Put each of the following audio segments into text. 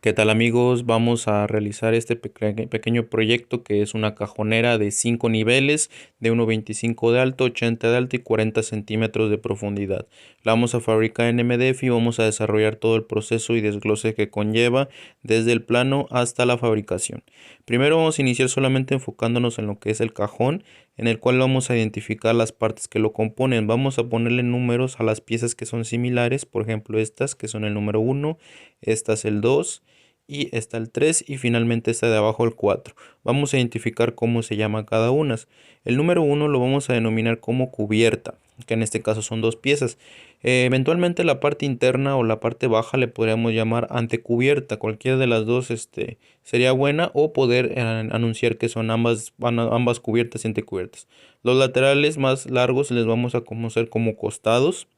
¿Qué tal amigos? Vamos a realizar este pequeño proyecto que es una cajonera de 5 niveles de 1,25 de alto, 80 de alto y 40 centímetros de profundidad. La vamos a fabricar en MDF y vamos a desarrollar todo el proceso y desglose que conlleva desde el plano hasta la fabricación. Primero vamos a iniciar solamente enfocándonos en lo que es el cajón, en el cual vamos a identificar las partes que lo componen. Vamos a ponerle números a las piezas que son similares, por ejemplo estas que son el número 1, esta es el 2 y está el 3 y finalmente está de abajo el 4. Vamos a identificar cómo se llama cada una. El número 1 lo vamos a denominar como cubierta, que en este caso son dos piezas. Eventualmente la parte interna o la parte baja le podríamos llamar antecubierta. Cualquiera de las dos sería buena, o poder anunciar que son ambas cubiertas y antecubiertas. Los laterales más largos les vamos a conocer como costados,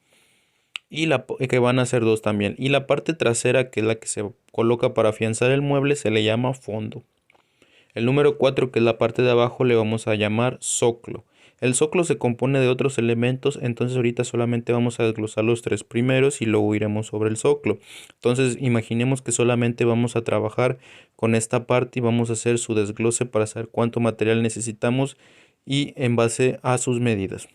y que van a ser dos también. Y la parte trasera, que es la que se coloca para afianzar el mueble, se le llama fondo. El número 4, que es la parte de abajo, le vamos a llamar zoclo. El zoclo se compone de otros elementos, entonces ahorita solamente vamos a desglosar los tres primeros y luego iremos sobre el zoclo. Entonces imaginemos que solamente vamos a trabajar con esta parte y vamos a hacer su desglose para saber cuánto material necesitamos y en base a sus medidas.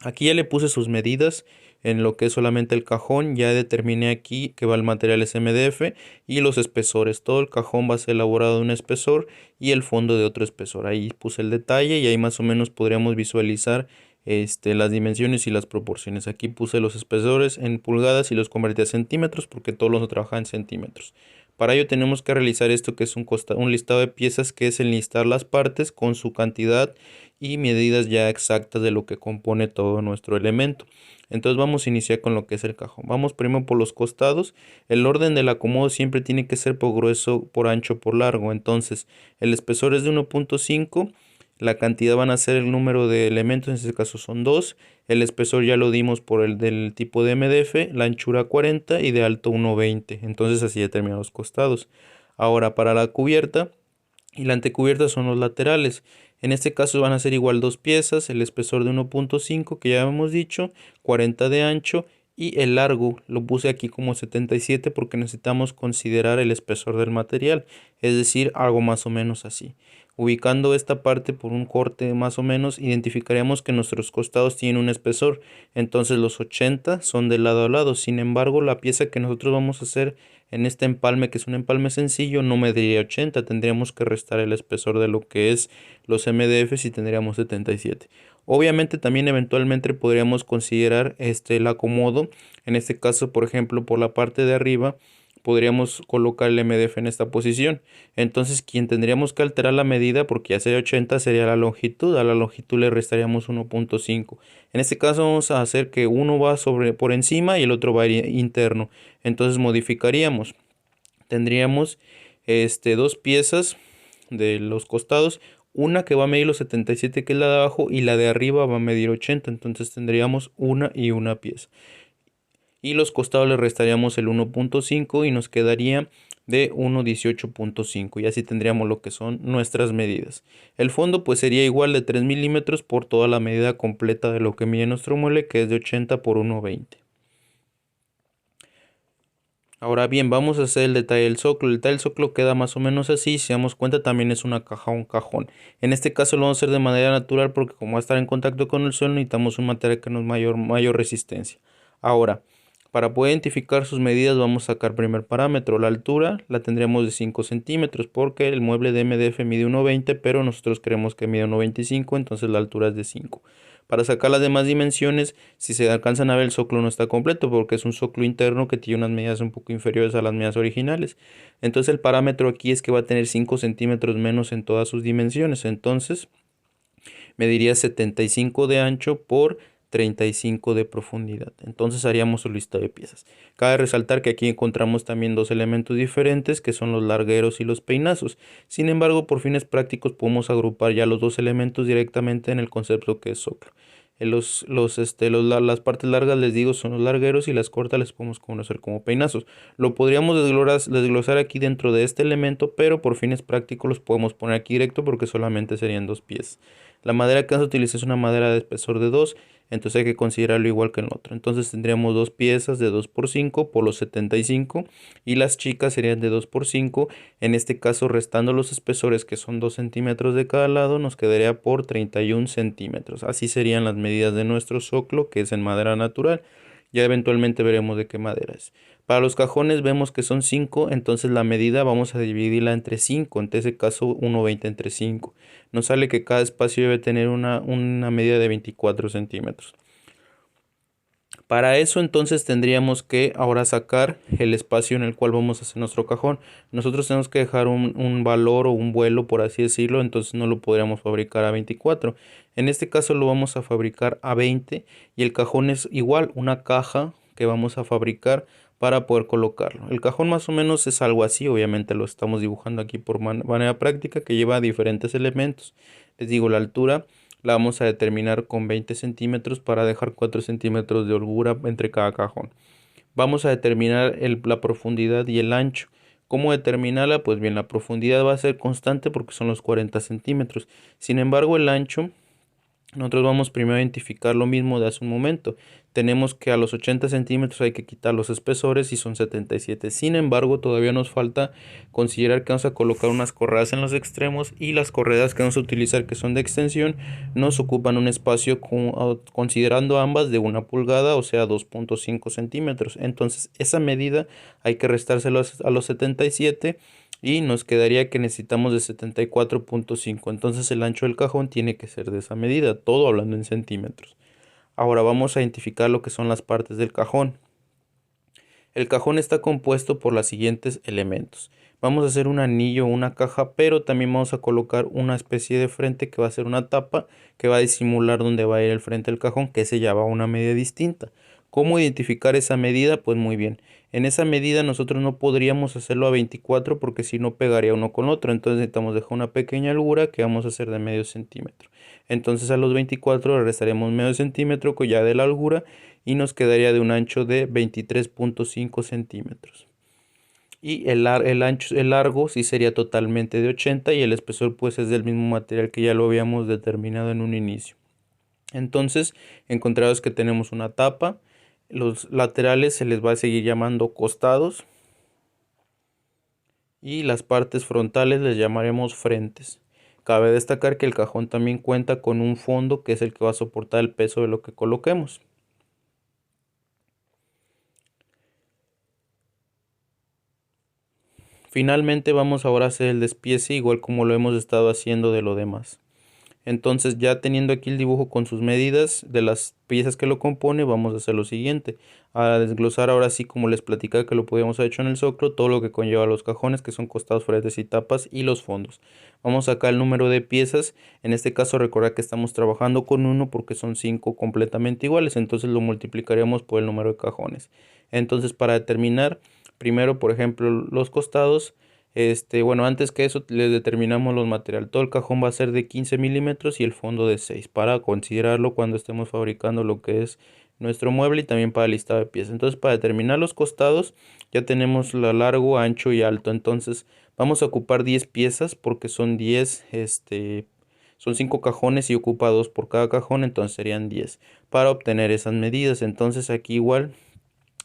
Aquí ya le puse sus medidas en lo que es solamente el cajón. Ya determiné aquí que va el material es MDF y los espesores. Todo el cajón va a ser elaborado de un espesor y el fondo de otro espesor. Ahí puse el detalle y ahí más o menos podríamos visualizar las dimensiones y las proporciones. Aquí puse los espesores en pulgadas y los convertí a centímetros porque todos los trabajan en centímetros. Para ello tenemos que realizar esto, que es un listado de piezas, que es enlistar las partes con su cantidad y medidas ya exactas de lo que compone todo nuestro elemento. Entonces vamos a iniciar con lo que es el cajón. Vamos primero por los costados. El orden del acomodo siempre tiene que ser por grueso, por ancho, por largo. Entonces el espesor es de 1,5. La cantidad van a ser el número de elementos, en este caso son 2. El espesor ya lo dimos por el del tipo de MDF, la anchura 40 y de alto 1,20. Entonces así ya terminan los costados. Ahora para la cubierta y la antecubierta son los laterales. En este caso van a ser igual dos piezas, el espesor de 1,5 que ya hemos dicho, 40 de ancho, y el largo lo puse aquí como 77 porque necesitamos considerar el espesor del material, es decir, algo más o menos así. Ubicando esta parte por un corte más o menos, identificaremos que nuestros costados tienen un espesor, entonces los 80 son de lado a lado. Sin embargo, la pieza que nosotros vamos a hacer en este empalme, que es un empalme sencillo, no mediría 80, tendríamos que restar el espesor de lo que es los MDFs y tendríamos 77. Obviamente también eventualmente podríamos considerar el acomodo. En este caso, por ejemplo, por la parte de arriba podríamos colocar el MDF en esta posición. Entonces quien tendríamos que alterar la medida, porque ya sería 80, sería la longitud. A la longitud le restaríamos 1,5. En este caso vamos a hacer que uno va por encima y el otro va a ir interno. Entonces modificaríamos. Tendríamos dos piezas de los costados, una que va a medir los 77, que es la de abajo, y la de arriba va a medir 80. Entonces tendríamos una y una pieza, y los costados le restaríamos el 1,5 y nos quedaría de 1,18,5, y así tendríamos lo que son nuestras medidas. El fondo pues sería igual de 3 milímetros por toda la medida completa de lo que mide nuestro mueble, que es de 80 por 1,20. Ahora bien, vamos a hacer el detalle del zoclo. El detalle del zoclo queda más o menos así. Si damos cuenta, también es una caja o un cajón. En este caso lo vamos a hacer de manera natural porque como va a estar en contacto con el suelo, necesitamos un material que nos mayor resistencia. Ahora, para poder identificar sus medidas, vamos a sacar primer parámetro. La altura la tendremos de 5 centímetros porque el mueble de MDF mide 1,20, pero nosotros queremos que mida 1,25, entonces la altura es de 5. Para sacar las demás dimensiones, si se alcanzan a ver, el zoclo no está completo porque es un zoclo interno que tiene unas medidas un poco inferiores a las medidas originales. Entonces el parámetro aquí es que va a tener 5 centímetros menos en todas sus dimensiones. Entonces mediría 75 de ancho por 35 de profundidad. Entonces haríamos su lista de piezas. Cabe resaltar que aquí encontramos también dos elementos diferentes, que son los largueros y los peinazos. Sin embargo, por fines prácticos podemos agrupar ya los dos elementos directamente en el concepto que es zoclo. Las partes largas, les digo, son los largueros, y las cortas les podemos conocer como peinazos. Lo podríamos desglosar aquí dentro de este elemento, pero por fines prácticos los podemos poner aquí directo porque solamente serían dos piezas. La madera que vamos a utilizar es una madera de espesor de 2, entonces hay que considerarlo igual que en el otro. Entonces tendríamos dos piezas de 2 por 5 por los 75 y las chicas serían de 2 por 5. En este caso, restando los espesores que son 2 centímetros de cada lado, nos quedaría por 31 centímetros. Así serían las medidas de nuestro zoclo, que es en madera natural. Ya eventualmente veremos de qué madera es. Para los cajones vemos que son 5, entonces la medida vamos a dividirla entre 5, en este caso 1,20 entre 5. Nos sale que cada espacio debe tener una medida de 24 centímetros. Para eso entonces tendríamos que ahora sacar el espacio en el cual vamos a hacer nuestro cajón. Nosotros tenemos que dejar un valor o un vuelo, por así decirlo, entonces no lo podríamos fabricar a 24. En este caso lo vamos a fabricar a 20 y el cajón es igual, una caja que vamos a fabricar para poder colocarlo. El cajón más o menos es algo así, obviamente lo estamos dibujando aquí por manera práctica, que lleva diferentes elementos. Les digo, la altura la vamos a determinar con 20 centímetros para dejar 4 centímetros de holgura entre cada cajón. Vamos a determinar la profundidad y el ancho. ¿Cómo determinarla? Pues bien, la profundidad va a ser constante porque son los 40 centímetros. Sin embargo, el ancho, nosotros vamos primero a identificar lo mismo de hace un momento. Tenemos que a los 80 centímetros hay que quitar los espesores y son 77. Sin embargo, todavía nos falta considerar que vamos a colocar unas correas en los extremos y las correas que vamos a utilizar, que son de extensión, nos ocupan un espacio considerando ambas de 1 pulgada, o sea 2,5 centímetros. Entonces esa medida hay que restárselo a los 77 y nos quedaría que necesitamos de 74,5. Entonces el ancho del cajón tiene que ser de esa medida, todo hablando en centímetros. Ahora vamos a identificar lo que son las partes del cajón. El cajón está compuesto por los siguientes elementos. Vamos a hacer un anillo o una caja, pero también vamos a colocar una especie de frente que va a ser una tapa que va a disimular donde va a ir el frente del cajón, que se llama una medida distinta. ¿Cómo identificar esa medida? Pues muy bien. En esa medida nosotros no podríamos hacerlo a 24 porque si no pegaría uno con otro. Entonces necesitamos dejar una pequeña holgura que vamos a hacer de medio centímetro. Entonces a los 24 le restaremos medio centímetro ya de la holgura y nos quedaría de un ancho de 23,5 centímetros. Y el largo sí sería totalmente de 80 y el espesor pues es del mismo material que ya lo habíamos determinado en un inicio. Entonces encontrados que tenemos una tapa, los laterales se les va a seguir llamando costados y las partes frontales les llamaremos frentes. Cabe destacar que el cajón también cuenta con un fondo que es el que va a soportar el peso de lo que coloquemos. Finalmente vamos ahora a hacer el despiece igual como lo hemos estado haciendo de lo demás. Entonces ya teniendo aquí el dibujo con sus medidas de las piezas que lo compone, vamos a hacer lo siguiente. A desglosar ahora sí, como les platicaba que lo podíamos haber hecho en el zoclo, todo lo que conlleva los cajones, que son costados, frentes y tapas, y los fondos. Vamos a sacar el número de piezas. En este caso recordad que estamos trabajando con 1 porque son 5 completamente iguales, entonces lo multiplicaremos por el número de cajones. Entonces para determinar, primero por ejemplo los costados, bueno, antes que eso les determinamos los materiales. Todo el cajón va a ser de 15 milímetros y el fondo de 6 para considerarlo cuando estemos fabricando lo que es nuestro mueble y también para el listado de piezas. Entonces para determinar los costados ya tenemos lo largo, ancho y alto. Entonces vamos a ocupar 10 piezas porque son 10, son 5 cajones y ocupa 2 por cada cajón, entonces serían 10 para obtener esas medidas. Entonces aquí igual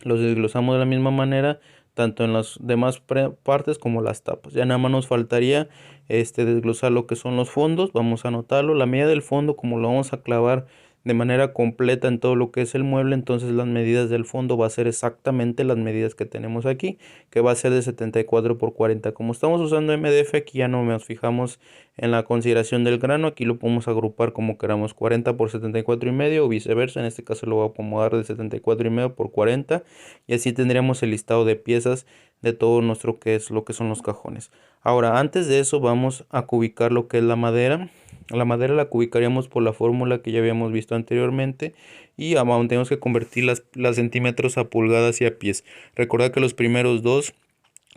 los desglosamos de la misma manera tanto en las demás partes como las tapas. Ya nada más nos faltaría desglosar lo que son los fondos. Vamos a anotarlo. La medida del fondo, como lo vamos a clavar de manera completa en todo lo que es el mueble, entonces las medidas del fondo va a ser exactamente las medidas que tenemos aquí, que va a ser de 74 por 40. Como estamos usando MDF, aquí ya no nos fijamos en la consideración del grano, aquí lo podemos agrupar como queramos, 40 por 74 y medio o viceversa. En este caso lo voy a acomodar de 74 y medio por 40 y así tendríamos el listado de piezas de todo nuestro lo que son los cajones. Ahora, antes de eso vamos a cubicar lo que es la madera. La madera la cubicaríamos por la fórmula que ya habíamos visto anteriormente y aún tenemos que convertir las centímetros a pulgadas y a pies. Recordad que los primeros dos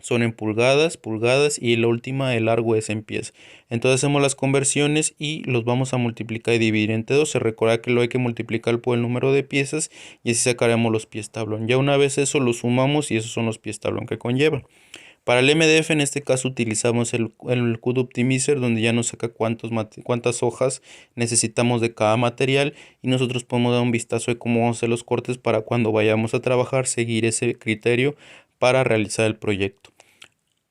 son en pulgadas, pulgadas y la última, el largo, es en pies. Entonces hacemos las conversiones y los vamos a multiplicar y dividir entre 12. Recuerda que lo hay que multiplicar por el número de piezas y así sacaremos los pies tablón. Ya una vez eso lo sumamos y esos son los pies tablón que conlleva. Para el MDF en este caso utilizamos el CUD Optimizer, donde ya nos saca cuántas hojas necesitamos de cada material y nosotros podemos dar un vistazo de cómo vamos a hacer los cortes para cuando vayamos a trabajar seguir ese criterio para realizar el proyecto.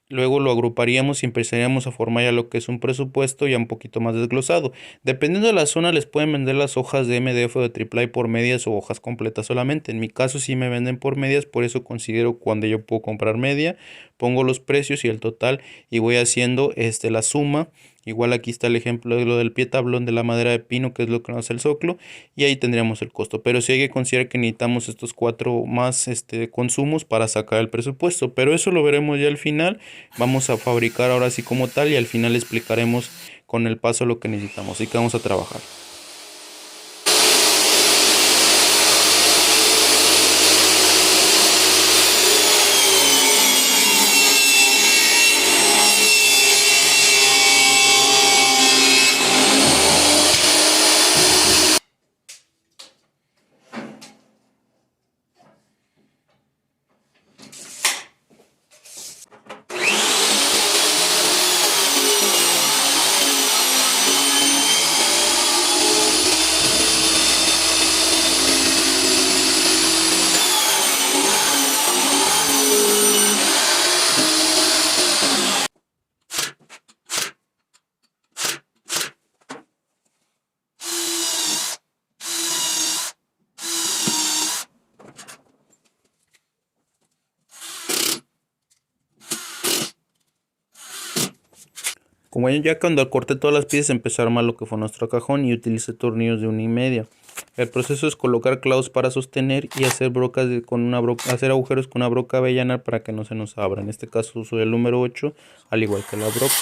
Luego lo agruparíamos y empezaríamos a formar ya lo que es un presupuesto ya un poquito más desglosado. Dependiendo de la zona les pueden vender las hojas de MDF o de AAA por medias o hojas completas solamente. En mi caso sí me venden por medias, por eso considero cuando yo puedo comprar media, pongo los precios y el total y voy haciendo la suma. Igual aquí está el ejemplo de lo del pie tablón de la madera de pino, que es lo que nos hace el soclo, y ahí tendríamos el costo. Pero sí hay que considerar que necesitamos estos 4 más consumos para sacar el presupuesto, pero eso lo veremos ya al final. Vamos a fabricar ahora sí como tal y al final explicaremos con el paso lo que necesitamos. Así que vamos a trabajar. Como ya cuando corté todas las piezas empecé a armar lo que fue nuestro cajón y utilicé tornillos de 1,5. El proceso es colocar clavos para sostener y hacer brocas hacer agujeros con una broca avellanar para que no se nos abra. En este caso uso el número 8 al igual que la broca.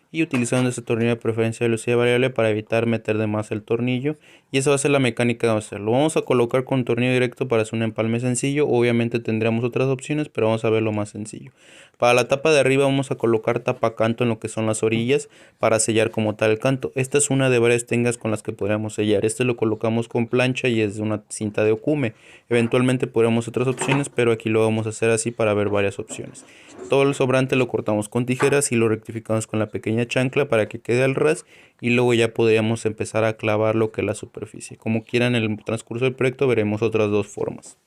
Y utilizando este tornillo de preferencia de velocidad variable para evitar meter de más el tornillo. Y esa va a ser la mecánica de hacerlo. Vamos a colocar con tornillo directo para hacer un empalme sencillo. Obviamente tendríamos otras opciones, pero vamos a ver lo más sencillo. Para la tapa de arriba vamos a colocar tapacanto en lo que son las orillas para sellar como tal el canto. Esta es una de varias tengas con las que podríamos sellar. Este lo colocamos con plancha y es de una cinta de ocume. Eventualmente podríamos otras opciones, pero aquí lo vamos a hacer así para ver varias opciones. Todo el sobrante lo cortamos con tijeras y lo rectificamos con la pequeña chancla para que quede al ras y luego ya podríamos empezar a clavar lo que es la superficie. Como quieran, en el transcurso del proyecto veremos otras dos formas.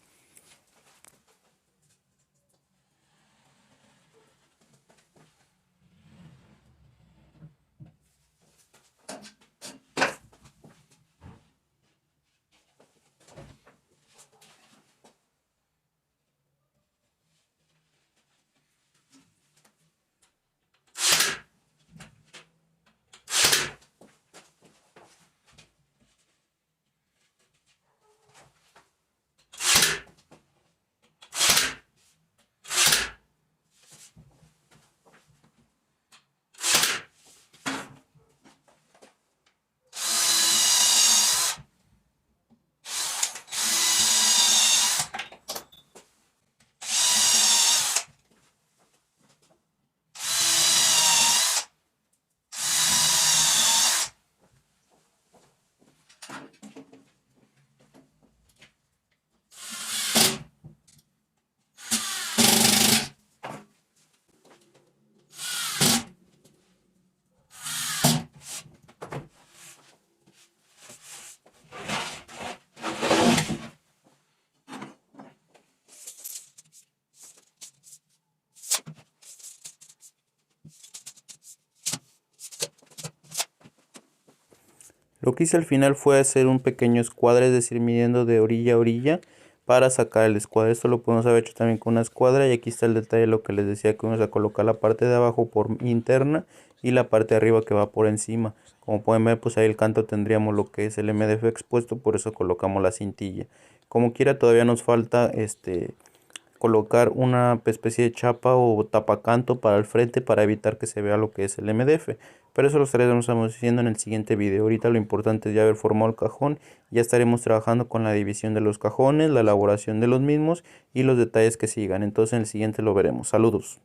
Lo que hice al final fue hacer un pequeño escuadre, es decir, midiendo de orilla a orilla para sacar el escuadre. Esto lo podemos haber hecho también con una escuadra y aquí está el detalle de lo que les decía, que vamos a colocar la parte de abajo por interna y la parte de arriba que va por encima. Como pueden ver, pues ahí el canto tendríamos lo que es el MDF expuesto, por eso colocamos la cintilla. Como quiera, todavía nos falta colocar una especie de chapa o tapacanto para el frente para evitar que se vea lo que es el MDF. Pero eso lo estaremos haciendo en el siguiente video. Ahorita lo importante es ya haber formado el cajón. Ya estaremos trabajando con la división de los cajones, la elaboración de los mismos y los detalles que sigan. Entonces en el siguiente lo veremos. Saludos.